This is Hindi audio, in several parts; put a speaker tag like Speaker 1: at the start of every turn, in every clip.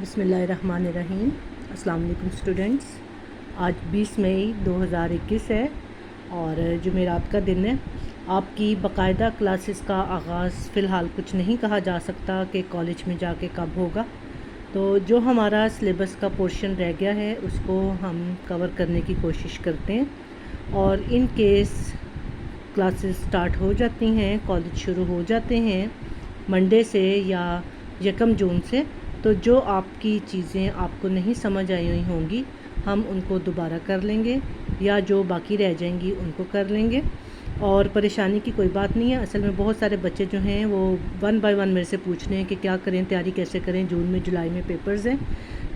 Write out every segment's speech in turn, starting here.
Speaker 1: बिस्मिल्लाहिर्रहमानिर्रहीम। अस्सलाम वालेकुम स्टूडेंट्स। आज 20 मई 2021 है और जुमेरात का दिन है। आपकी बाकायदा क्लासेस का आगाज़ फ़िलहाल कुछ नहीं कहा जा सकता कि कॉलेज में जाके कब होगा, तो जो हमारा सिलेबस का पोर्शन रह गया है उसको हम कवर करने की कोशिश करते हैं। और इन केस क्लासेस स्टार्ट हो जाती हैं, कॉलेज शुरू हो जाते हैं मंडे से या 1 जून से, तो जो आपकी चीज़ें आपको नहीं समझ आई हुई होंगी हम उनको दोबारा कर लेंगे या जो बाकी रह जाएंगी उनको कर लेंगे। और परेशानी की कोई बात नहीं है। असल में बहुत सारे बच्चे जो हैं वो 1 बाय 1 मेरे से पूछ रहे हैं कि क्या करें, तैयारी कैसे करें, जून में जुलाई में पेपर्स हैं।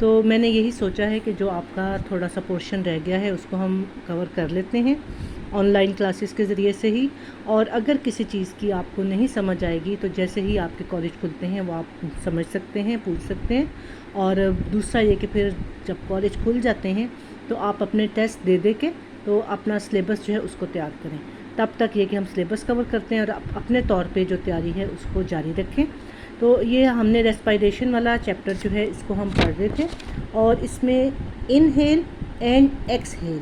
Speaker 1: तो मैंने यही सोचा है कि जो आपका थोड़ा सा पोर्शन रह गया है उसको हम कवर कर लेते हैं ऑनलाइन क्लासेस के ज़रिए से ही। और अगर किसी चीज़ की आपको नहीं समझ आएगी तो जैसे ही आपके कॉलेज खुलते हैं वो आप समझ सकते हैं, पूछ सकते हैं। और दूसरा ये कि फिर जब कॉलेज खुल जाते हैं तो आप अपने टेस्ट दे के तो अपना सिलेबस जो है उसको तैयार करें। तब तक ये कि हम सिलेबस कवर करते हैं और अपने तौर पे जो तैयारी है उसको जारी रखें। तो ये हमने रेस्पिरेशन वाला चैप्टर जो है इसको हम पढ़ रहे थे और इसमें इनहेल एंड एक्सहेल,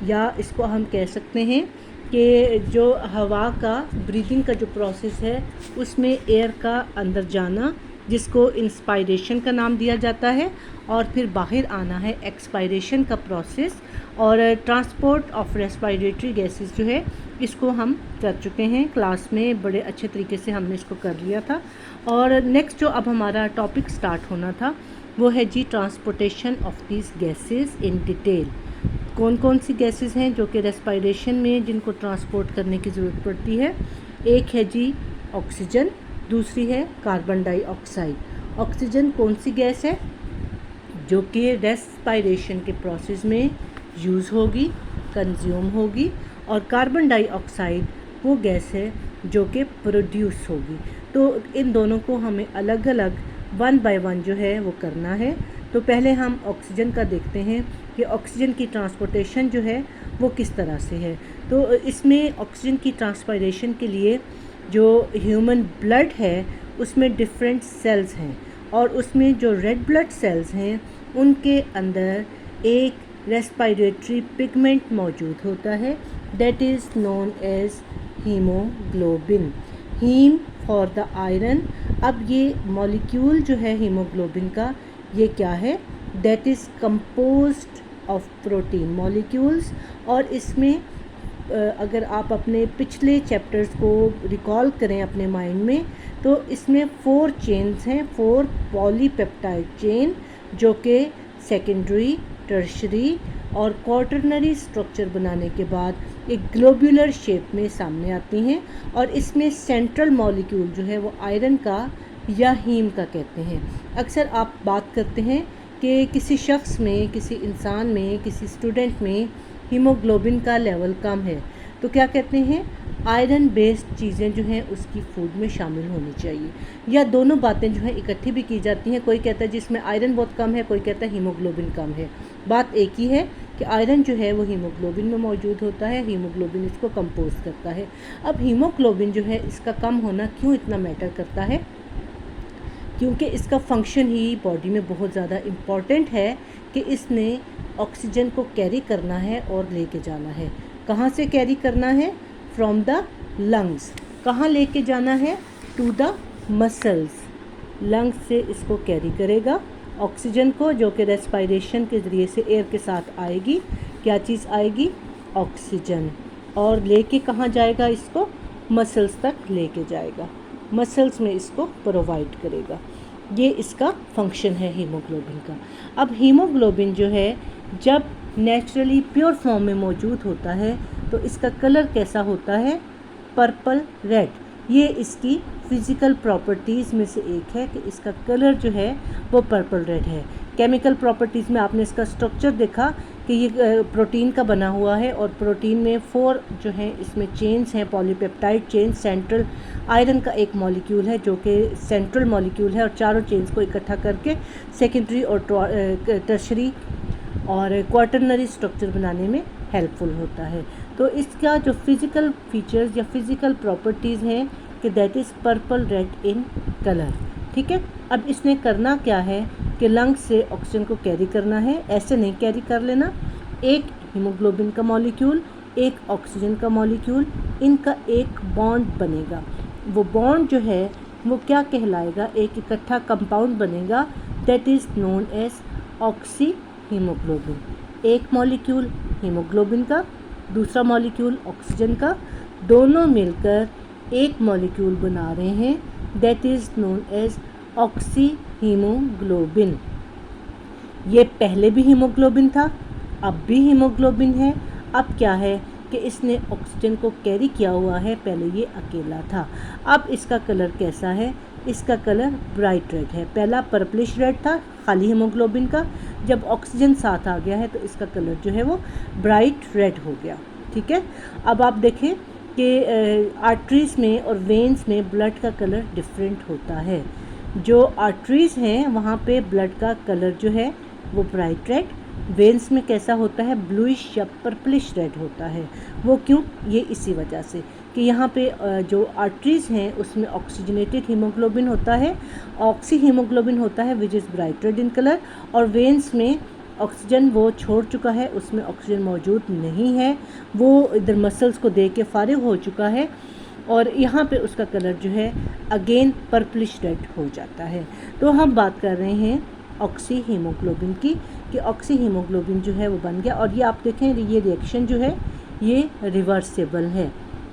Speaker 1: या इसको हम कह सकते हैं कि जो हवा का ब्रीदिंग का जो प्रोसेस है उसमें एयर का अंदर जाना, जिसको इंस्पायरेशन का नाम दिया जाता है, और फिर बाहर आना है एक्सपायरेशन का प्रोसेस। और ट्रांसपोर्ट ऑफ रेस्पिरेटरी गैसेस जो है इसको हम कर चुके हैं क्लास में, बड़े अच्छे तरीके से हमने इसको कर लिया था। और नेक्स्ट जो अब हमारा टॉपिक स्टार्ट होना था वो है जी transportation of these gases in detail. कौन कौन सी गैसेस हैं जो कि रेस्पिरेशन में जिनको ट्रांसपोर्ट करने की ज़रूरत पड़ती है। एक है जी ऑक्सीजन, दूसरी है कार्बन डाइऑक्साइड। ऑक्सीजन कौन सी गैस है जो कि रेस्पिरेशन के प्रोसेस में यूज़ होगी, कंज्यूम होगी, और कार्बन डाइऑक्साइड वो गैस है जो कि प्रोड्यूस होगी। तो इन दोनों को हमें अलग अलग 1 बाय 1 जो है वो करना है। तो पहले हम ऑक्सीजन का देखते हैं कि ऑक्सीजन की ट्रांसपोर्टेशन जो है वो किस तरह से है। तो इसमें ऑक्सीजन की ट्रांसपायरेशन के लिए जो ह्यूमन ब्लड है उसमें डिफरेंट सेल्स हैं, और उसमें जो रेड ब्लड सेल्स हैं उनके अंदर एक रेस्पिरेटरी पिगमेंट मौजूद होता है, that is known as haemoglobin. Haem for the iron. अब ये मॉलिक्यूल जो है हीमोग्लोबिन का ये क्या है, that is composed of protein molecules. और इसमें अगर आप अपने पिछले चैप्टर्स को रिकॉल करें अपने माइंड में, तो इसमें 4 चेन्स हैं, 4 पॉलीपेप्टाइड चेन, जो कि सेकेंडरी, टर्शरी और क्वार्टरनरी स्ट्रक्चर बनाने के बाद एक ग्लोब्यूलर शेप में सामने आती हैं। और इसमें सेंट्रल मॉलिक्यूल जो है वो आयरन का या हीम का कहते हैं। अक्सर आप बात करते हैं कि किसी शख्स में, किसी इंसान में, किसी स्टूडेंट में हीमोग्लोबिन का लेवल कम है, तो क्या कहते हैं, आयरन बेस्ड चीज़ें जो हैं उसकी फूड में शामिल होनी चाहिए। या दोनों बातें जो हैं इकट्ठी भी की जाती हैं। कोई कहता है जिसमें आयरन बहुत कम है, कोई कहता है हीमोग्लोबिन कम है। बात एक ही है कि आयरन जो है वो हीमोग्लोबिन में मौजूद होता है, हीमोग्लोबिन इसको कंपोज करता है। अब हीमोग्लोबिन जो है इसका कम होना क्यों इतना मैटर करता है, क्योंकि इसका फंक्शन ही बॉडी में बहुत ज़्यादा इम्पॉर्टेंट है कि इसने ऑक्सीजन को कैरी करना है और लेके जाना है। कहाँ से कैरी करना है, फ्रॉम द लंग्स। कहाँ लेके जाना है, टू द मसल्स। लंग्स से इसको कैरी करेगा ऑक्सीजन को, जो कि रेस्पिरेशन के ज़रिए से एयर के साथ आएगी। क्या चीज़ आएगी, ऑक्सीजन। और लेके कहाँ जाएगा, इसको मसल्स तक लेके जाएगा, मसल्स में इसको प्रोवाइड करेगा। ये इसका फंक्शन है हीमोग्लोबिन का। अब हीमोग्लोबिन जो है जब नेचुरली प्योर फॉर्म में मौजूद होता है तो इसका कलर कैसा होता है, पर्पल रेड। ये इसकी फ़िज़िकल प्रॉपर्टीज़ में से एक है कि इसका कलर जो है वो पर्पल रेड है। केमिकल प्रॉपर्टीज़ में आपने इसका स्ट्रक्चर देखा कि ये प्रोटीन का बना हुआ है, और प्रोटीन में 4 जो हैं इसमें चेन्स हैं, पॉलीपेप्टाइड चेन। सेंट्रल आयरन का एक मॉलिक्यूल है जो कि सेंट्रल मॉलिक्यूल है, और चारों चेन्स को इकट्ठा करके सेकेंडरी और टर्शरी और क्वार्टरनरी स्ट्रक्चर बनाने में हेल्पफुल होता है। तो इसका जो फिज़िकल फीचर्स या फिज़िकल प्रॉपर्टीज़ हैं कि that is purple red in colour. ठीक है। अब इसने करना क्या है कि लंग्स से ऑक्सीजन को कैरी करना है, ऐसे नहीं कैरी कर लेना। एक हीमोग्लोबिन का मॉलिक्यूल, एक ऑक्सीजन का मॉलिक्यूल, इनका एक बॉन्ड बनेगा। वो बॉन्ड जो है वो क्या कहलाएगा, एक इकट्ठा कंपाउंड बनेगा, that is known as oxyhaemoglobin. एक मॉलिक्यूल हीमोग्लोबिन का, दूसरा मॉलिक्यूल ऑक्सीजन का, दोनों मिलकर एक मॉलिक्यूल बना रहे हैं, that is known as oxyhaemoglobin. ये पहले भी हीमोग्लोबिन था, अब भी हीमोग्लोबिन है। अब क्या है कि इसने ऑक्सीजन को कैरी किया हुआ है, पहले ये अकेला था। अब इसका कलर कैसा है, इसका कलर ब्राइट रेड है। पहला पर्पलिश रेड था खाली हीमोग्लोबिन का, जब ऑक्सीजन साथ आ गया है तो इसका कलर जो है वो ब्राइट रेड हो गया, ठीक है। अब आप देखें कि आर्टरीज़ में और वेन्स में ब्लड का कलर डिफरेंट होता है। जो आर्टरीज़ हैं वहाँ पे ब्लड का कलर जो है वो ब्राइट रेड, वेन्स में कैसा होता है, ब्लूइश या पर्पलिश रेड होता है। वो क्यों, ये इसी वजह से कि यहाँ पे जो आर्टरीज़ हैं उसमें ऑक्सीजनेटेड हीमोग्लोबिन होता है, ऑक्सी हीमोग्लोबिन होता है which is bright red in colour, और वेन्स में ऑक्सीजन वो छोड़ चुका है, उसमें ऑक्सीजन मौजूद नहीं है, वो इधर मसल्स को दे के फारिग हो चुका है, और यहाँ पे उसका कलर जो है अगेन पर्पलिश रेड हो जाता है। तो हम बात कर रहे हैं ऑक्सी हीमोग्लोबिन की, कि ऑक्सी हीमोग्लोबिन जो है वो बन गया। और ये आप देखें ये रिएक्शन जो है ये रिवर्सेबल है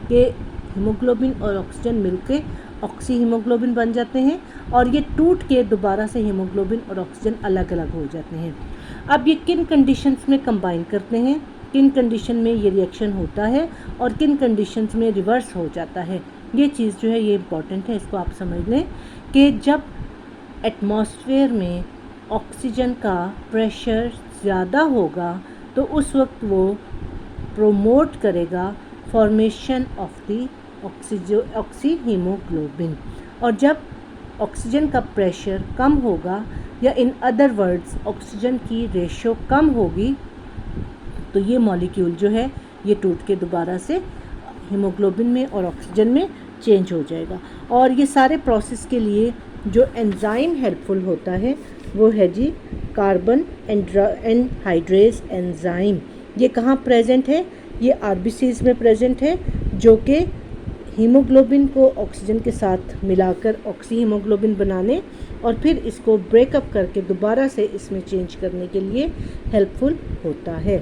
Speaker 1: कि हीमोग्लोबिन और ऑक्सीजन मिलके ऑक्सी हीमोग्लोबिन बन जाते हैं, और ये टूट के दोबारा से हीमोग्लोबिन और ऑक्सीजन अलग अलग हो जाते हैं। अब ये किन कंडीशंस में कंबाइन करते हैं, किन कंडीशन में ये रिएक्शन होता है और किन कंडीशंस में रिवर्स हो जाता है, ये चीज़ जो है ये इम्पॉर्टेंट है, इसको आप समझ लें कि जब एटमॉस्फेयर में ऑक्सीजन का प्रेशर ज़्यादा होगा तो उस वक्त वो प्रोमोट करेगा formation of the oxy haemoglobin, और जब ऑक्सीजन का प्रेशर कम होगा या इन अदर वर्ड्स ऑक्सीजन की रेशो कम होगी तो ये मॉलिक्यूल जो है ये टूट के दोबारा से हीमोग्लोबिन में और ऑक्सीजन में चेंज हो जाएगा। और ये सारे प्रोसेस के लिए जो एंजाइम हेल्पफुल होता है वो है जी कार्बन एनहाइड्रेज एंजाइम। ये कहाँ प्रेजेंट है, ये आरबीसीज में प्रेजेंट है, जो कि हीमोग्लोबिन को ऑक्सीजन के साथ मिलाकर ऑक्सी हीमोग्लोबिन बनाने और फिर इसको ब्रेकअप करके दोबारा से इसमें चेंज करने के लिए हेल्पफुल होता है।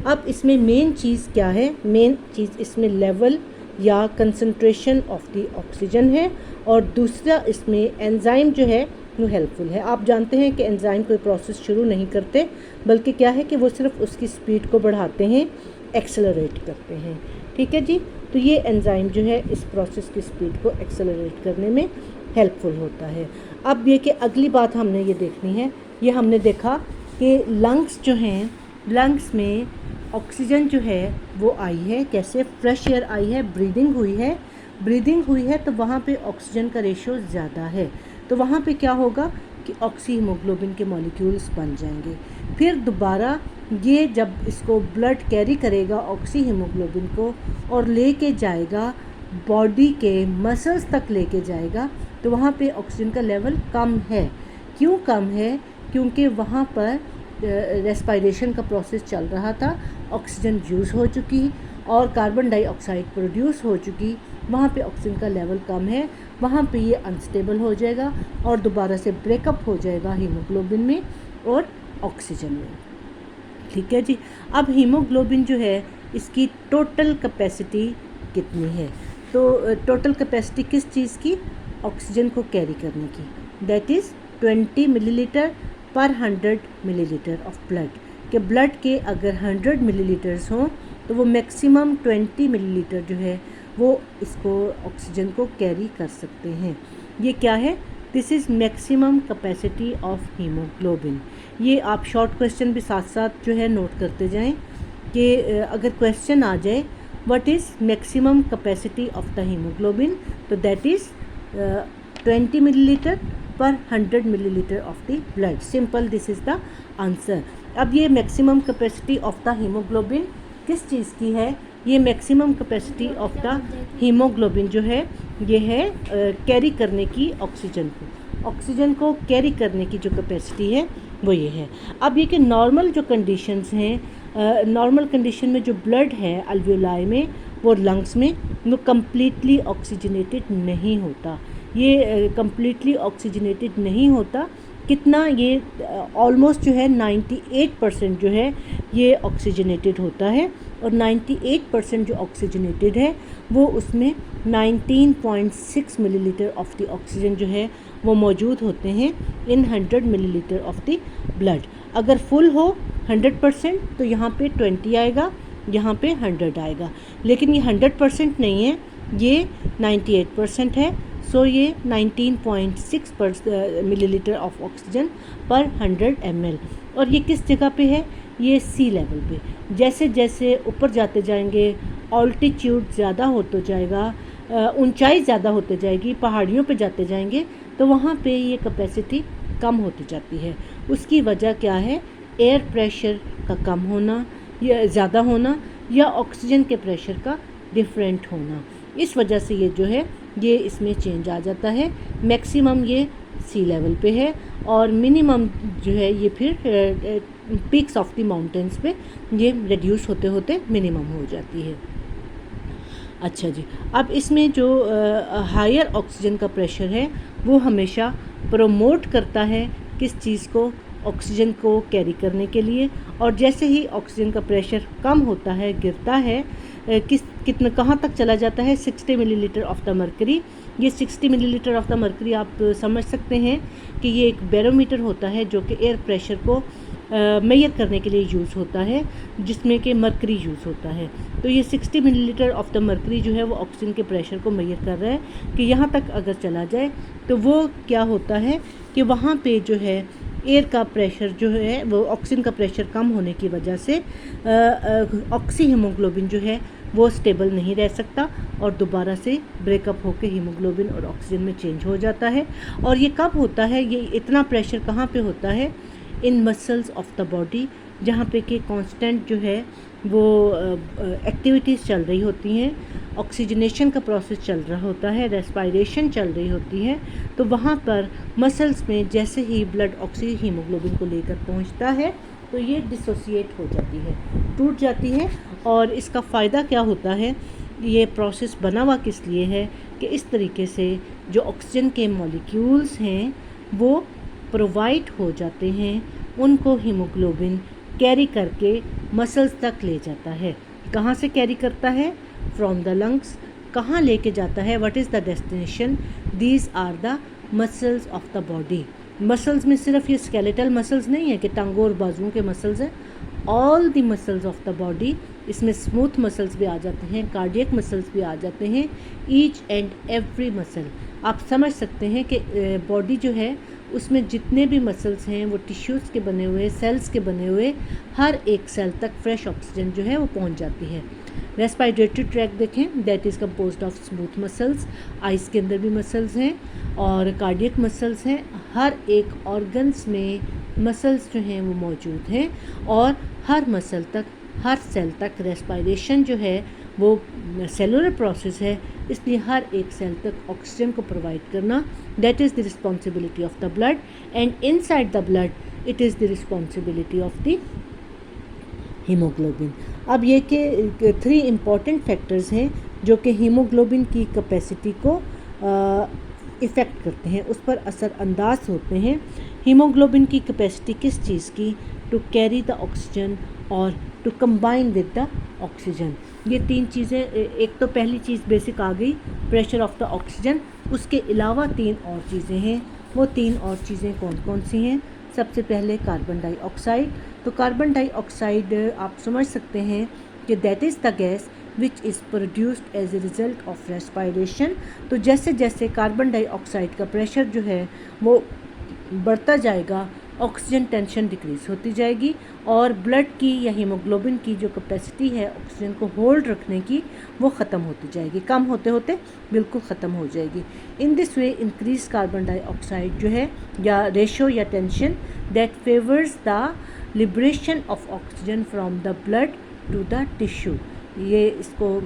Speaker 1: अब इसमें मेन चीज़ क्या है, मेन चीज़ इसमें लेवल या कंसंट्रेशन ऑफ द ऑक्सीजन है, और दूसरा इसमें एंजाइम जो है वो हेल्पफुल है। आप जानते हैं कि एंजाइम कोई प्रोसेस शुरू नहीं करते, बल्कि क्या है कि वो सिर्फ उसकी स्पीड को बढ़ाते हैं, एक्सेलरेट करते हैं, ठीक है जी। तो ये एंजाइम जो है इस प्रोसेस की स्पीड को एक्सेलरेट करने में हेल्पफुल होता है। अब ये कि अगली बात हमने ये देखनी है, ये हमने देखा कि लंग्स जो हैं, लंग्स में ऑक्सीजन जो है वो आई है, कैसे फ्रेश एयर आई है, ब्रीदिंग हुई है तो वहाँ पे ऑक्सीजन का रेशो ज़्यादा है, तो वहाँ पे क्या होगा कि ऑक्सी हीमोग्लोबिन के मॉलिक्यूल्स बन जाएंगे। फिर दोबारा ये जब इसको ब्लड कैरी करेगा ऑक्सी हीमोग्लोबिन को और लेके जाएगा बॉडी के मसल्स तक लेके जाएगा, तो वहाँ पे ऑक्सीजन का लेवल कम है। क्यों कम है, क्योंकि वहाँ पर रेस्पिरेशन का प्रोसेस चल रहा था, ऑक्सीजन यूज़ हो चुकी और कार्बन डाइऑक्साइड प्रोड्यूस हो चुकी, वहाँ पे ऑक्सीजन का लेवल कम है, वहाँ पे ये अनस्टेबल हो जाएगा और दोबारा से ब्रेकअप हो जाएगा हीमोग्लोबिन में और ऑक्सीजन में, ठीक है जी। अब हीमोग्लोबिन जो है इसकी टोटल कैपेसिटी कितनी है, तो टोटल कैपेसिटी किस चीज़ की, ऑक्सीजन को कैरी करने की, that is 20 millilitre per 100 millilitre of blood, कि ब्लड के अगर 100 मिलीलीटर्स हों तो वो मैक्सिमम 20 मिलीलीटर जो है वो इसको ऑक्सीजन को कैरी कर सकते हैं। ये क्या है, this is maximum capacity of haemoglobin. ये आप शॉर्ट क्वेश्चन भी साथ साथ जो है नोट करते जाएं कि अगर क्वेश्चन आ जाए what is maximum capacity of the haemoglobin, तो that is 20 millilitre per 100 millilitre of the blood, simple, this is the answer. अब ये maximum capacity of the haemoglobin किस चीज़ की है, ये maximum capacity of the haemoglobin जो है ये है कैरी करने की ऑक्सीजन को, ऑक्सीजन को कैरी करने की जो कैपेसिटी है वो ये है। अब ये कि नॉर्मल जो कंडीशंस हैं, नॉर्मल कंडीशन में जो ब्लड है अल्वियोलाई में वो लंग्स में वो कम्प्लीटली ऑक्सीजनेटेड नहीं होता। ये कम्प्लीटली ऑक्सीजनेटेड नहीं होता। कितना ये ऑलमोस्ट जो है 98% जो है ये ऑक्सीजनेटेड होता है, और 98% जो ऑक्सीजनेटेड है वो उसमें 19.6 मिलीलीटर ऑफ द ऑक्सीजन जो है वो मौजूद होते हैं इन 100 मिलीलीटर ऑफ द ब्लड। अगर फुल हो 100% तो यहाँ पे 20 आएगा, यहाँ पे 100 आएगा, लेकिन ये 100% नहीं है, ये 98% है। सो ये 19.6 मिलीलीटर ऑफ ऑक्सीजन पर 100 ml। और ये किस जगह पे है? ये सी लेवल पे। जैसे जैसे ऊपर जाते जाएंगे, ऑल्टीट्यूड ज़्यादा होते जाएगा, ऊंचाई ज़्यादा होते जाएगी, पहाड़ियों पे जाते जाएंगे तो वहाँ पे ये कैपेसिटी कम होती जाती है। उसकी वजह क्या है? एयर प्रेशर का कम होना या ज़्यादा होना, या ऑक्सीजन के प्रेशर का डिफरेंट होना। इस वजह से ये जो है ये इसमें चेंज आ जाता है। मैक्सिमम ये सी लेवल पे है और मिनिमम जो है ये फिर पीक्स ऑफ द माउंटेन्स पे ये रिड्यूस होते होते मिनिमम हो जाती है। अच्छा जी, अब इसमें जो हायर ऑक्सीजन का प्रेशर है वो हमेशा प्रमोट करता है किस चीज़ को? ऑक्सीजन को कैरी करने के लिए। और जैसे ही ऑक्सीजन का प्रेशर कम होता है, गिरता है, कितना कहाँ तक चला जाता है? 60 मिलीलीटर ऑफ द मरकरी। ये 60 मिलीलीटर ऑफ द मरकरी आप समझ सकते हैं कि ये एक बैरोमीटर होता है जो कि एयर प्रेशर को मेजर करने के लिए यूज़ होता है, जिसमें कि मरकरी यूज़ होता है। तो ये 60 मिलीलीटर ऑफ द मरकरी जो है वो ऑक्सीजन के प्रेशर को मेजर कर रहा है कि यहाँ तक अगर चला जाए तो वो क्या होता है कि वहाँ पे जो है एयर का प्रेशर जो है वो ऑक्सीजन का प्रेशर कम होने की वजह से ऑक्सी हीमोग्लोबिन जो है वो स्टेबल नहीं रह सकता और दोबारा से ब्रेकअप होकर हीमोग्लोबिन और ऑक्सीजन में चेंज हो जाता है। और ये कब होता है? ये इतना प्रेशर कहाँ पे होता है? इन मसल्स ऑफ द बॉडी, जहाँ पे कि कांस्टेंट जो है वो एक्टिविटीज़ चल रही होती हैं, ऑक्सीजनेशन का प्रोसेस चल रहा होता है, रेस्पायरेशन चल रही होती है, तो वहाँ पर मसल्स में जैसे ही ब्लड ऑक्सी हीमोग्लोबिन को लेकर पहुँचता है तो ये डिसोसिएट हो जाती है, टूट जाती है। और इसका फ़ायदा क्या होता है? ये प्रोसेस बना हुआ किस लिए है कि इस तरीके से जो ऑक्सीजन के मॉलिक्यूल्स हैं वो प्रोवाइड हो जाते हैं, उनको हीमोग्लोबिन कैरी करके मसल्स तक ले जाता है। कहाँ से कैरी करता है? From the lungs. कहाँ लेके जाता है? What is the destination? These are the muscles of the body. Muscles में सिर्फ ये स्केलेटल मसल्स नहीं है कि टांगों और बाजुओं के मसल्स हैं, all the muscles of the body. इसमें स्मूथ मसल्स भी आ जाते हैं, कार्डियक मसल्स भी आ जाते हैं, ईच एंड एवरी मसल। आप समझ सकते हैं कि बॉडी जो है उसमें जितने भी मसल्स हैं वो टिश्यूज़ के बने हुए, सेल्स के बने हुए, हर एक सेल तक फ्रेश ऑक्सीजन जो है वो पहुंच जाती है। रेस्पिरेटरी ट्रैक देखें, that is composed of smooth muscles. Ice के अंदर भी मसल्स हैं और कार्डियक मसल्स हैं। हर एक ऑर्गन्स में मसल्स जो हैं वो मौजूद हैं और हर मसल तक, हर सेल तक रेस्पिरेशन जो है वो सेलुलर प्रोसेस है, इसलिए हर एक सेल तक ऑक्सीजन को प्रोवाइड करना that is the responsibility of the blood, and inside the blood it is the responsibility of the haemoglobin. अब ये कि 3 इम्पॉर्टेंट फैक्टर्स हैं जो कि हीमोग्लोबिन की कैपेसिटी को इफ़ेक्ट करते हैं, उस पर असरअंदाज होते हैं। हीमोग्लोबिन की कैपेसिटी किस चीज़ की? टू कैरी द ऑक्सीजन और to combine with the oxygen. ये 3 चीज़ें, एक तो पहली चीज़ बेसिक आ गई, प्रेशर ऑफ द ऑक्सीजन। उसके अलावा 3 और चीज़ें हैं। वो 3 और चीज़ें कौन कौन सी हैं? सबसे पहले कार्बन डाइऑक्साइड। तो कार्बन डाइऑक्साइड आप समझ सकते हैं कि that is the gas which is produced as a result of respiration. तो जैसे जैसे कार्बन डाइऑक्साइड का प्रेशर जो है वो बढ़ता जाएगा, ऑक्सीजन टेंशन डिक्रीज़ होती जाएगी और ब्लड की या हीमोग्लोबिन की जो कैपेसिटी है ऑक्सीजन को होल्ड रखने की वो ख़त्म होती जाएगी, कम होते होते बिल्कुल ख़त्म हो जाएगी। In this way increase carbon dioxide जो है या रेशो या tension that favours the liberation of oxygen from the blood to the tissue. ये इसको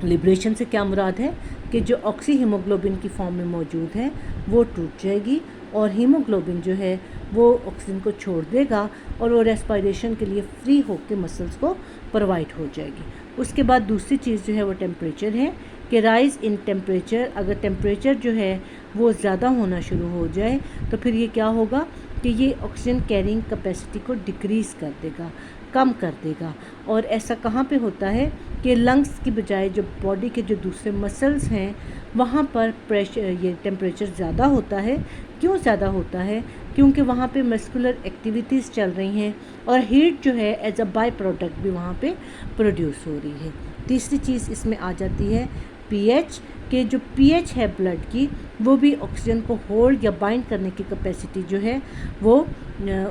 Speaker 1: लिबरेशन से क्या मुराद है कि जो ऑक्सी हीमोग्लोबिन की फॉर्म में मौजूद है वो टूट जाएगी और हीमोग्लोबिन जो है वो ऑक्सीजन को छोड़ देगा और वो रेस्पिरेशन के लिए फ्री होकर मसल्स को प्रोवाइड हो जाएगी। उसके बाद दूसरी चीज़ जो है वो टेम्परेचर है कि राइज़ इन टेम्परेचर, अगर टेम्परेचर जो है वो ज़्यादा होना शुरू हो जाए तो फिर ये क्या होगा कि ये ऑक्सीजन कैरिंग कैपेसिटी को डिक्रीज़ कर देगा, कम कर देगा। और ऐसा कहाँ पे होता है कि लंग्स की बजाय जो बॉडी के जो दूसरे मसल्स हैं वहाँ पर प्रेशर, ये टेम्परेचर ज़्यादा होता है। क्यों ज़्यादा होता है? क्योंकि वहाँ पे मस्कुलर एक्टिविटीज़ चल रही हैं और हीट जो है एज अ बाय प्रोडक्ट भी वहाँ पे प्रोड्यूस हो रही है। तीसरी चीज़ इसमें आ जाती है पीएच, के जो पीएच है ब्लड की वो भी ऑक्सीजन को होल्ड या बाइंड करने की कैपेसिटी जो है वो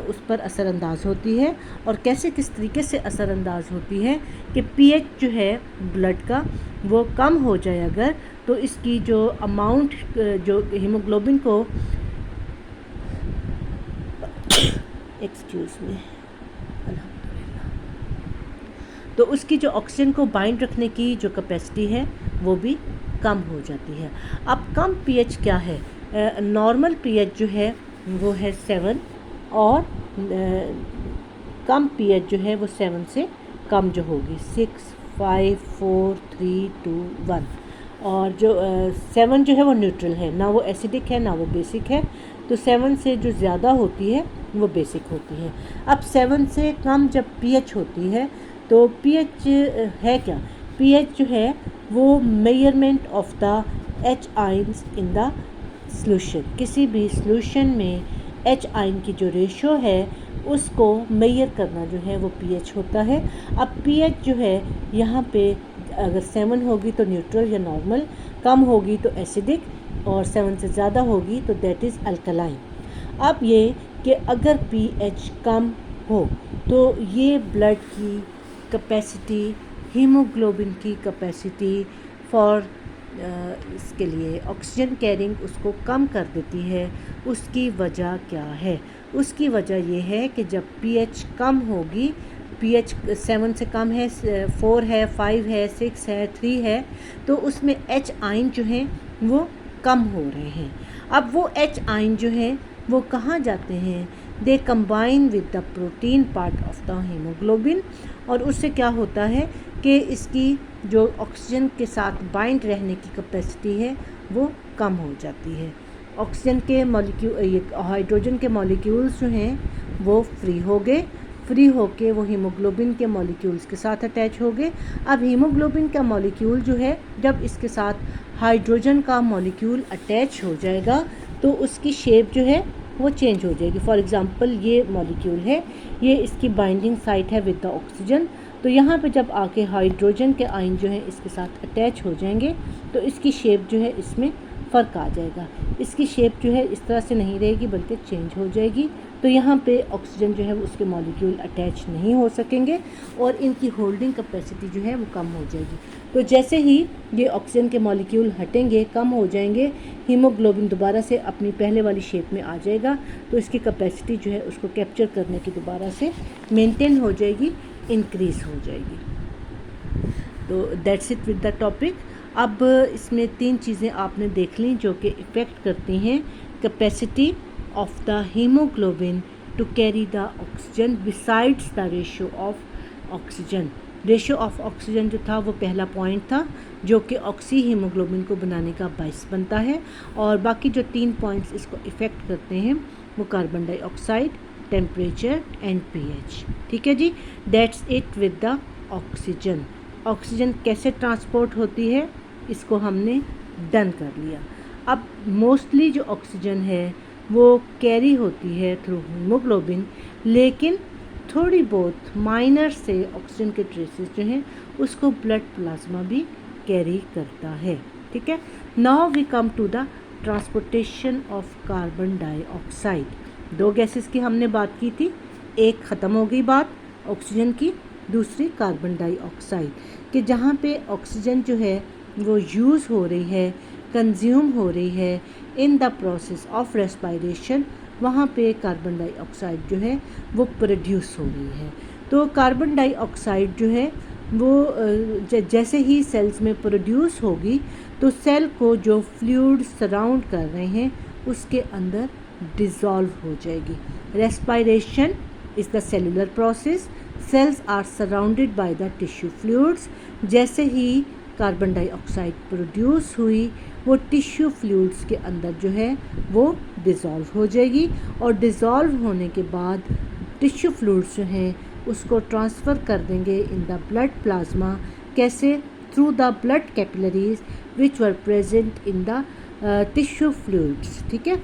Speaker 1: उस पर असरअंदाज होती है। और कैसे, किस तरीके से असरअंदाज होती है कि पीएच जो है ब्लड का वो कम हो जाए अगर, तो इसकी जो अमाउंट जो हीमोग्लोबिन को एक्सक्यूज़ मी, तो उसकी जो ऑक्सीजन को बाइंड रखने की जो कैपेसिटी है वो भी कम हो जाती है। अब कम पीएच क्या है? नॉर्मल पीएच जो है वो है 7 और कम पीएच जो है वो 7 से कम जो होगी 6, 5, 4, 3, 2, 1। और जो 7 जो है वो न्यूट्रल है, ना वो एसिडिक है ना वो बेसिक है। तो 7 से जो ज़्यादा होती है वो बेसिक होती है। अब 7 से कम जब पीएच होती है तो पीएच है क्या? पीएच जो है वो measurement of the H ions in the solution. किसी भी सॉल्यूशन में एच आयन की जो रेशो है उसको मेजर करना जो है वो पीएच होता है। अब पीएच जो है यहाँ पे अगर 7 होगी तो न्यूट्रल या नॉर्मल, कम होगी तो एसिडिक और 7 से ज़्यादा होगी तो दैट इज़ अल्कलाइन। अब ये कि अगर पीएच कम हो तो ये ब्लड की कैपेसिटी, हीमोग्लोबिन की कैपेसिटी फॉर इसके लिए ऑक्सीजन कैरिंग उसको कम कर देती है। उसकी वजह क्या है? उसकी वजह ये है कि जब पीएच कम होगी, पीएच 7 से कम है, 4 है, 5 है, 6 है, 3 है, तो उसमें एच आयन जो हैं वो कम हो रहे हैं। अब वो एच आयन जो हैं वो कहाँ जाते हैं? They combine with the protein part of the haemoglobin, और उससे क्या होता है कि इसकी जो ऑक्सीजन के साथ बाइंड रहने की कैपेसिटी है वो कम हो जाती है। ऑक्सीजन के मॉलिक्यूल, हाइड्रोजन के मॉलिक्यूल्स जो हैं वो फ्री हो गए, फ्री होके वो हीमोग्लोबिन के मॉलिक्यूल्स के साथ अटैच हो गए। अब हीमोग्लोबिन का मॉलिक्यूल जो है जब इसके साथ हाइड्रोजन का मॉलिक्यूल अटैच हो जाएगा तो उसकी शेप जो है वो चेंज हो जाएगी। फॉर एग्ज़ाम्पल ये मॉलिक्यूल है, ये इसकी बाइंडिंग साइट है विद द ऑक्सीजन, तो यहाँ पे जब आके हाइड्रोजन के आयन जो है इसके साथ अटैच हो जाएंगे तो इसकी शेप जो है इसमें फ़र्क आ जाएगा। इसकी शेप जो है इस तरह से नहीं रहेगी बल्कि चेंज हो जाएगी। तो यहाँ पे ऑक्सीजन जो है वो उसके मॉलिक्यूल अटैच नहीं हो सकेंगे और इनकी होल्डिंग कैपेसिटी जो है वो कम हो जाएगी। तो जैसे ही ये ऑक्सीजन के मॉलिक्यूल हटेंगे, कम हो जाएंगे, हीमोग्लोबिन दोबारा से अपनी पहले वाली शेप में आ जाएगा, तो इसकी कैपेसिटी जो है उसको कैप्चर करने की दोबारा से मेंटेन हो जाएगी, इंक्रीज़ हो जाएगी। तो that's it with the topic. अब इसमें 3 चीज़ें आपने देख ली जो कि इफ़ेक्ट करती हैं capacity of the haemoglobin to carry the oxygen besides the ratio of oxygen. Ratio of oxygen जो था वो पहला पॉइंट था जो कि ऑक्सी हीमोग्लोबिन को बनाने का बायस बनता है, और बाकी जो 3 पॉइंट्स इसको इफ़ेक्ट करते हैं वो carbon dioxide, temperature and pH. ठीक है जी, that's it with the oxygen. Oxygen कैसे ट्रांसपोर्ट होती है इसको हमने डन कर लिया। अब मोस्टली जो ऑक्सीजन है वो कैरी होती है थ्रू हीमोग्लोबिन, लेकिन थोड़ी बहुत माइनर से ऑक्सीजन के ट्रेसेस जो हैं उसको ब्लड प्लाज्मा भी कैरी करता है। ठीक है, now we come to the transportation of carbon dioxide. 2 gases की हमने बात की थी, एक ख़त्म हो गई बात ऑक्सीजन की, दूसरी कार्बन डाइऑक्साइड कि जहाँ पे ऑक्सीजन जो है वो यूज़ हो रही है, कंज्यूम हो रही है in the process of respiration, वहाँ पे कार्बन डाइऑक्साइड जो है वो प्रोड्यूस हो रही है। तो कार्बन डाइऑक्साइड जो है वो जैसे ही सेल्स में प्रोड्यूस होगी तो सेल को जो फ्लूइड सराउंड कर रहे हैं उसके अंदर डिज़ोल्व हो जाएगी। Respiration is the cellular process, cells are surrounded by the tissue fluids. जैसे ही कार्बन डाइऑक्साइड प्रोड्यूस हुई वो टिश्यू फ्लूइड्स के अंदर जो है वो डिज़ोल्व हो जाएगी, और डिज़ोल्व होने के बाद टिश्यू फ्लूइड्स जो हैं उसको ट्रांसफ़र कर देंगे इन द ब्लड प्लाज्मा। कैसे? Through the blood capillaries which were present in the tissue fluids. ठीक है।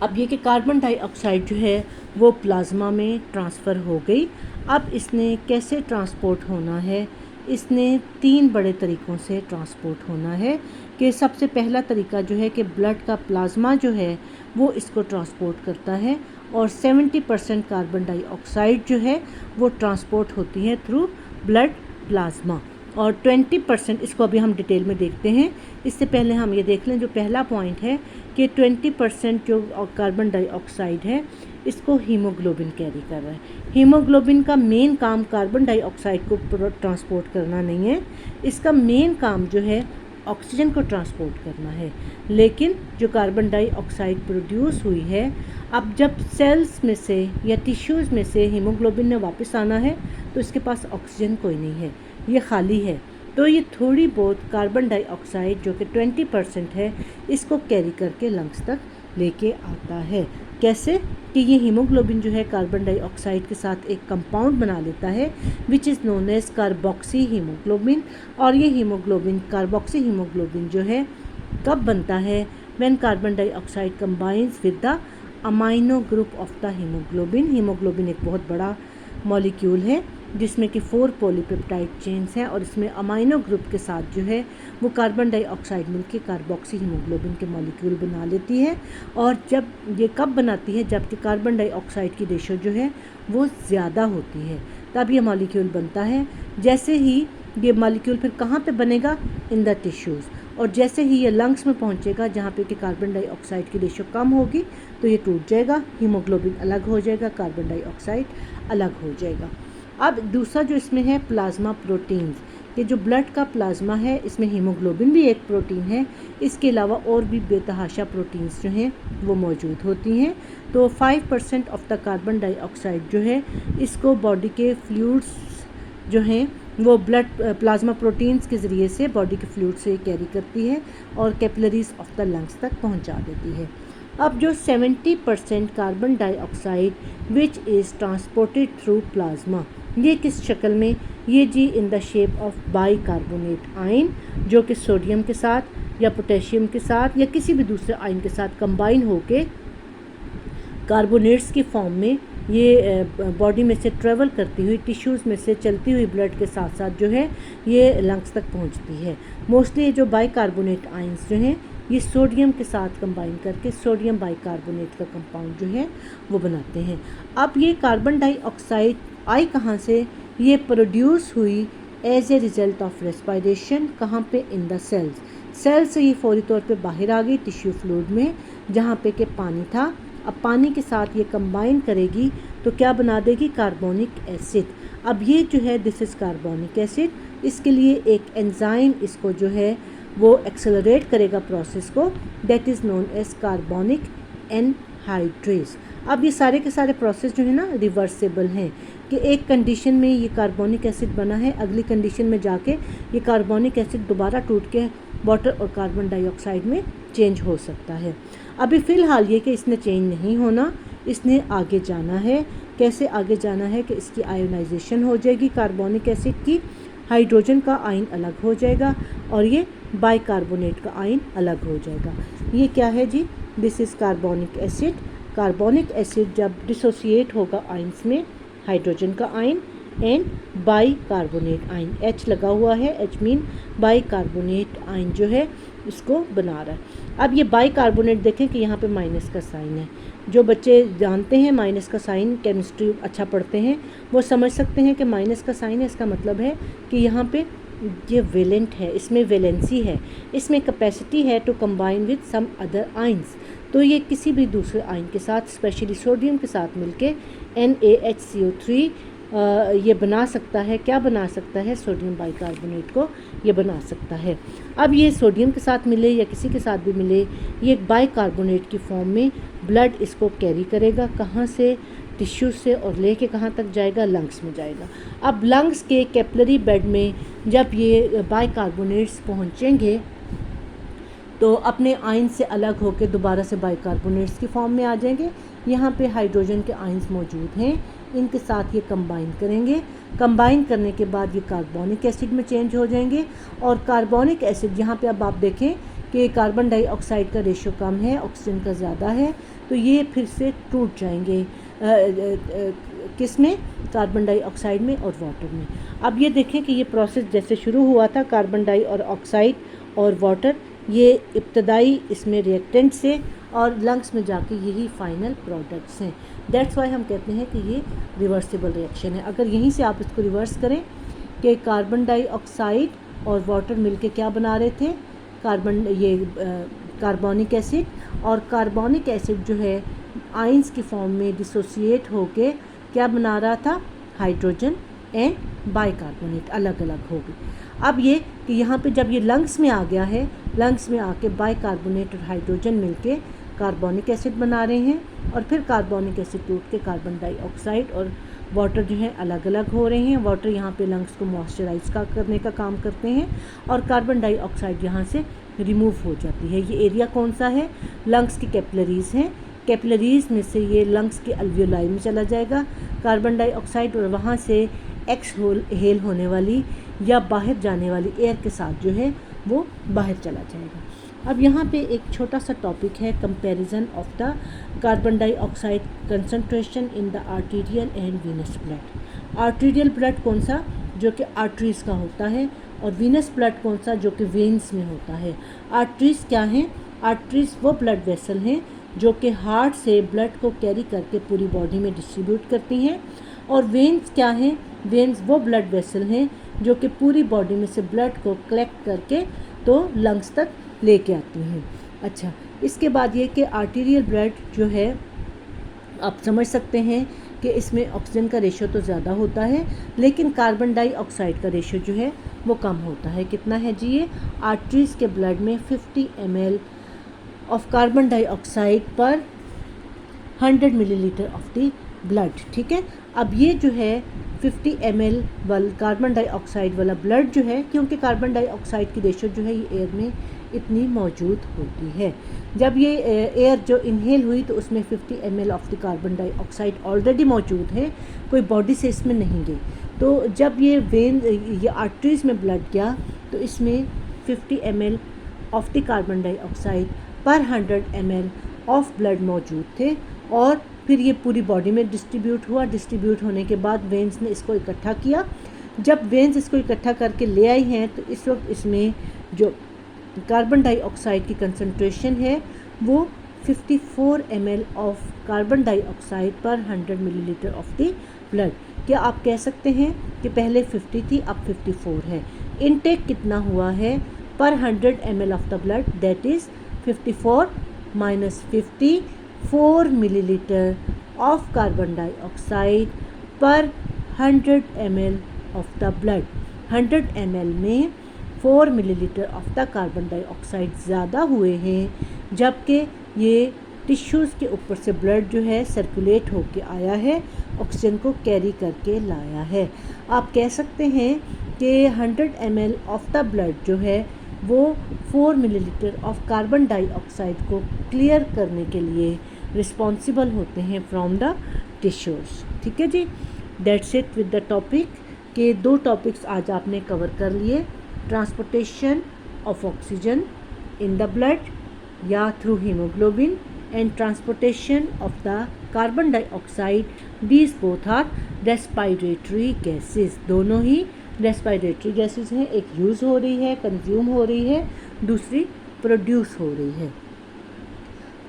Speaker 1: अब ये कि कार्बन डाइऑक्साइड जो है वो प्लाज्मा में ट्रांसफ़र हो गई। अब इसने कैसे ट्रांसपोर्ट होना है? इसने 3 बड़े तरीक़ों से ट्रांसपोर्ट होना है। कि सबसे पहला तरीका जो है कि ब्लड का प्लाज्मा जो है वो इसको ट्रांसपोर्ट करता है, और 70% कार्बन डाइऑक्साइड जो है वो ट्रांसपोर्ट होती है थ्रू ब्लड प्लाज्मा, और 20% इसको अभी हम डिटेल में देखते हैं। इससे पहले हम ये देख लें, जो पहला पॉइंट है कि 20% जो कार्बन डाइऑक्साइड है इसको हीमोग्लोबिन कैरी कर रहा है। हीमोग्लोबिन का मेन काम कार्बन डाइऑक्साइड को ट्रांसपोर्ट करना नहीं है, इसका मेन काम जो है ऑक्सीजन को ट्रांसपोर्ट करना है। लेकिन जो कार्बन डाइऑक्साइड प्रोड्यूस हुई है, अब जब सेल्स में से या टिश्यूज़ में से हीमोग्लोबिन ने वापस आना है तो इसके पास ऑक्सीजन कोई नहीं है, ये खाली है। तो ये थोड़ी बहुत कार्बन डाइऑक्साइड जो कि 20% है इसको कैरी करके लंग्स तक लेके आता है। कैसे? कि ये हीमोग्लोबिन जो है कार्बन डाइऑक्साइड के साथ एक कंपाउंड बना लेता है which is known as carboxy haemoglobin. और ये हीमोग्लोबिन कार्बोक्सी हीमोग्लोबिन जो है कब बनता है? When carbon dioxide combines with the amino group of the haemoglobin. Haemoglobin एक बहुत बड़ा मॉलिक्यूल है जिसमें कि 4 पॉलीपेप्टाइड चेन्स हैं, और इसमें अमाइनो ग्रुप के साथ जो है वो कार्बन डाइऑक्साइड मिलकर कार्बोक्सी हीमोग्लोबिन के मॉलिक्यूल बना लेती है। और जब ये कब बनाती है? जबकि कार्बन डाइऑक्साइड की रेशो जो है वो ज़्यादा होती है, तब ये मॉलिक्यूल बनता है। जैसे ही ये मॉलिक्यूल फिर कहाँ पे बनेगा? In the tissues. और जैसे ही ये लंग्स में पहुँचेगा जहाँ पे कि कार्बन डाइऑक्साइड की रेशो कम होगी तो ये टूट जाएगा, हीमोग्लोबिन अलग हो जाएगा, कार्बन डाइऑक्साइड अलग हो जाएगा। अब दूसरा जो इसमें है प्लाज्मा प्रोटीन्स, कि जो ब्लड का प्लाज्मा है इसमें हीमोग्लोबिन भी एक प्रोटीन है, इसके अलावा और भी बेतहाशा प्रोटीन्स जो हैं वो मौजूद होती हैं। तो 5% ऑफ द कार्बन डाइऑक्साइड जो है इसको बॉडी के फ्लूइड्स जो हैं वो ब्लड प्लाज्मा प्रोटीन्स के ज़रिए से बॉडी के फ्लूइड से कैरी करती है और कैपिलरीज ऑफ द लंग्स तक पहुंचा देती है। अब जो 70% carbon dioxide which is transported through plasma, ये किस शक्ल में? ये जी in the shape of bicarbonate ion, जो कि सोडियम के साथ या पोटेशियम के साथ या किसी भी दूसरे आयन के साथ कंबाइन होके कार्बोनेट्स की फॉर्म में ये बॉडी में से ट्रेवल करती हुई टिश्यूज़ में से चलती हुई ब्लड के साथ साथ जो है ये लंग्स तक पहुंचती है। मोस्टली ये जो बाइकार्बोनेट आयंस जो हैं ये सोडियम के साथ कंबाइन करके सोडियम बाइकार्बोनेट का कंपाउंड जो है वो बनाते हैं। अब ये कार्बन डाइऑक्साइड आई कहाँ से? ये प्रोड्यूस हुई as a result of respiration. कहाँ पे? In the sales. सेल से ये फौरी तौर पे बाहर आ गई टिश्यू फ्लूइड में जहाँ पे कि पानी था। अब पानी के साथ ये कंबाइन करेगी तो क्या बना देगी? Carbonic acid. अब ये जो है दिस इज़ कार्बोनिक एसिड, इसके लिए एक एंजाइम इसको जो है वो एक्सेलरेट करेगा प्रोसेस को, that is known as carbonic anhydrase. अब ये सारे के सारे प्रोसेस जो है ना रिवर्सेबल हैं, कि एक कंडीशन में ये कार्बोनिक एसिड बना है, अगली कंडीशन में जाके ये कार्बोनिक एसिड दोबारा टूट के वाटर और कार्बन डाइऑक्साइड में चेंज हो सकता है। अभी फ़िलहाल ये कि इसने चेंज नहीं होना, इसने आगे जाना है। कैसे आगे जाना है? कि इसकी आयोनाइजेशन हो जाएगी कार्बोनिक एसिड की, हाइड्रोजन का आयन अलग हो जाएगा और ये बाइकार्बोनेट का आयन अलग हो जाएगा। ये क्या है जी? This is carbonic acid. Carbonic acid जब डिसोसिएट होगा आयंस में, हाइड्रोजन का ion and bicarbonate ion, H लगा हुआ है, H मीन बाइकार्बोनेट आयन जो है इसको बना रहा है। अब ये बाइकार्बोनेट देखें कि यहाँ पे माइनस का साइन है। जो बच्चे जानते हैं माइनस का साइन, केमिस्ट्री अच्छा पढ़ते हैं, वो समझ सकते हैं कि माइनस का साइन है, इसका मतलब है कि यहाँ पे ये वेलेंट है, इसमें वैलेंसी है, इसमें कैपेसिटी है to combine with some other ions. तो ये किसी भी दूसरे आयन के साथ, स्पेशली सोडियम के साथ मिलके NaHCO3 ये बना सकता है, क्या बना सकता है, सोडियम बाइकार्बोनेट को ये बना सकता है। अब ये सोडियम के साथ मिले या किसी के साथ भी मिले, ये एक बाइकार्बोनेट की फॉर्म में ब्लड इसको कैरी करेगा, कहाँ से, टिश्यू से, और लेके कहाँ तक जाएगा, लंग्स में जाएगा। अब लंग्स के कैपिलरी बेड में जब ये बाइकार्बोनेट्स पहुँचेंगे तो अपने आयन से अलग होकर दोबारा से बाइकार्बोनेट्स की फॉर्म में आ जाएंगे। यहाँ पे हाइड्रोजन के आयन्स मौजूद हैं, इनके साथ ये कंबाइन करेंगे। कंबाइन करने के बाद ये कार्बोनिक एसिड में चेंज हो जाएंगे, और कार्बोनिक एसिड यहाँ पे अब आप देखें कि कार्बन डाइऑक्साइड का रेशो कम है, ऑक्सीजन का ज़्यादा है, तो ये फिर से टूट जाएंगे किस में, कार्बन डाइऑक्साइड में और वाटर में। अब ये देखें कि ये प्रोसेस जैसे शुरू हुआ था कार्बन डाइऑक्साइड और वाटर, ये इब्तदाई इसमें रिएक्टेंट से, और लंग्स में जाके यही फाइनल प्रोडक्ट्स हैं। दैट्स वाई हम कहते हैं कि ये रिवर्सिबल रिएक्शन है। अगर यहीं से आप इसको रिवर्स करें कि कार्बन डाइऑक्साइड और वाटर मिलके क्या बना रहे थे, कार्बोनिक एसिड, और कार्बोनिक एसिड जो है आयंस की फॉर्म में डिसोसिएट होके क्या बना रहा था, हाइड्रोजन एंड बाइकार्बोनेट अलग अलग हो गए। अब ये कि यहाँ पे जब ये लंग्स में आ गया है, लंग्स में आके बाइकार्बोनेट और हाइड्रोजन मिलके कार्बोनिक एसिड बना रहे हैं, और फिर कार्बोनिक एसिड टूट के कार्बन डाइऑक्साइड और वाटर जो है अलग अलग हो रहे हैं। वाटर यहाँ पे लंग्स को मॉइस्चराइज करने का काम करते हैं, और कार्बन डाइऑक्साइड यहाँ से रिमूव हो जाती है। ये एरिया कौन सा है, लंग्स की कैपिलरीज़ हैं, कैपिलरीज़ में से ये लंग्स के अल्वियोलाई में चला जाएगा कार्बन डाइऑक्साइड, और वहाँ से एक्सहेल होने वाली या बाहर जाने वाली एयर के साथ जो है वो बाहर चला जाएगा। अब यहाँ पे एक छोटा सा टॉपिक है, comparison of the carbon dioxide concentration in the arterial and venous blood. Arterial blood कौन सा, जो कि आर्टरीज़ का होता है, और वीनस ब्लड कौन सा, जो कि वेन्स में होता है। आर्टरीज़ क्या हैं, आर्टरीज़ वो ब्लड वेसल हैं जो कि हार्ट से ब्लड को कैरी करके पूरी बॉडी में डिस्ट्रीब्यूट करती हैं, और वेन्स क्या हैं, वेन्स वो ब्लड वेसल हैं जो कि पूरी बॉडी में से ब्लड को कलेक्ट करके तो लंग्स तक लेके आती हैं। अच्छा, इसके बाद ये कि आर्टीरियल ब्लड जो है आप समझ सकते हैं कि इसमें ऑक्सीजन का रेशो तो ज़्यादा होता है, लेकिन कार्बन डाइऑक्साइड का रेशो जो है वो कम होता है। कितना है जी, ये आर्टरीज़ के ब्लड में 50 ml ऑफ कार्बन डाइऑक्साइड पर 100 मिलीलीटर ऑफ द ब्लड। ठीक है, अब ये जो है 50 ml वाला कार्बन डाइऑक्साइड वाला ब्लड जो है, क्योंकि कार्बन डाइऑक्साइड की रेशो जो है ये एयर में इतनी मौजूद होती है, जब ये एयर जो इनहेल हुई तो उसमें 50 ml of the carbon dioxide already मौजूद है, कोई बॉडी से इसमें नहीं गई। तो जब ये आर्टरीज़ में ब्लड गया तो इसमें 50 ml of the carbon dioxide पर 100 ml ऑफ ब्लड मौजूद थे, और फिर ये पूरी बॉडी में डिस्ट्रीब्यूट हुआ। डिस्ट्रीब्यूट होने के बाद वेन्स ने इसको इकट्ठा किया। जब वेन्स इसको इकट्ठा करके ले आई हैं तो इस वक्त इसमें जो कार्बन डाइऑक्साइड की कंसंट्रेशन है वो 54 ml ऑफ कार्बन डाइऑक्साइड पर 100 मिलीलीटर ऑफ द ब्लड। क्या आप कह सकते हैं कि पहले 50 थी, अब 54 है। इनटेक कितना हुआ है पर 100 ml of the blood, that is 54 minus 50, 4 millilitre of carbon dioxide पर 100 ml of the blood. 100 ml में 4 millilitre of the carbon dioxide ज़्यादा हुए हैं, जबकि ये टिश्यूज़ के ऊपर से ब्लड जो है सर्कुलेट होके आया है, ऑक्सीजन को कैरी करके लाया है। आप कह सकते हैं कि 100 ml ऑफ द ब्लड जो है वो 4 मिलीलीटर ऑफ कार्बन डाइऑक्साइड को क्लियर करने के लिए रिस्पॉन्सिबल होते हैं फ्रॉम द टिश्यूज़। ठीक है जी, that's it with the topic के 2 टॉपिक्स आज आपने कवर कर लिए, transportation of oxygen in the blood या through haemoglobin and transportation of the carbon dioxide. These both are respiratory gases, दोनों ही रेस्पिरेटरी गैसेस हैं। एक यूज़ हो रही है, कंज्यूम हो रही है, दूसरी प्रोड्यूस हो रही है।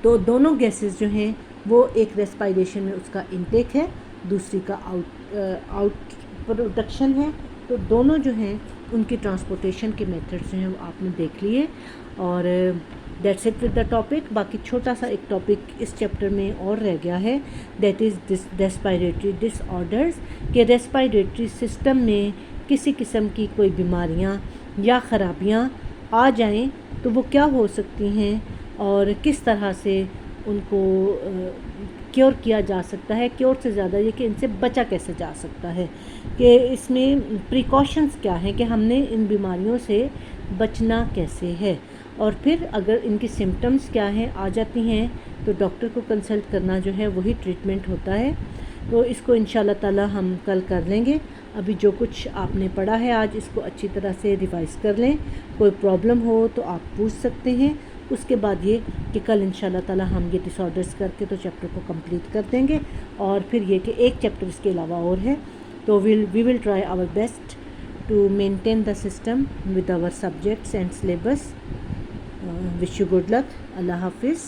Speaker 1: तो दोनों गैसेस जो हैं वो एक रेस्पिरेशन में उसका इनटेक है, दूसरी का आउट प्रोडक्शन है। तो दोनों जो हैं उनकी ट्रांसपोर्टेशन के मेथड्स जो हैं वो आपने देख लिए, और that's it with the topic. बाकी छोटा सा एक टॉपिक इस चैप्टर में और रह गया है, that is this respiratory disorders, कि रेस्पिरेटरी सिस्टम में किसी किस्म की कोई बीमारियां या ख़राबियां आ जाएं तो वो क्या हो सकती हैं और किस तरह से उनको क्योर किया जा सकता है। क्योर से ज़्यादा ये कि इनसे बचा कैसे जा सकता है, कि इसमें प्रिकॉशंस क्या हैं, कि हमने इन बीमारियों से बचना कैसे है, और फिर अगर इनकी सिम्टम्स क्या हैं आ जाती हैं तो डॉक्टर को कंसल्ट करना जो है वही ट्रीटमेंट होता है। तो इसको इंशाल्लाह ताला हम कल कर लेंगे। अभी जो कुछ आपने पढ़ा है आज, इसको अच्छी तरह से रिवाइज़ कर लें। कोई प्रॉब्लम हो तो आप पूछ सकते हैं। उसके बाद ये कि कल इंशाल्लाह ताला हम ये डिसऑर्डर्स करके तो चैप्टर को कंप्लीट कर देंगे, और फिर ये कि एक चैप्टर इसके अलावा और है, तो we will try our best to maintain the system with our subjects and syllabus. Wish you good luck. Allah हाफिज़।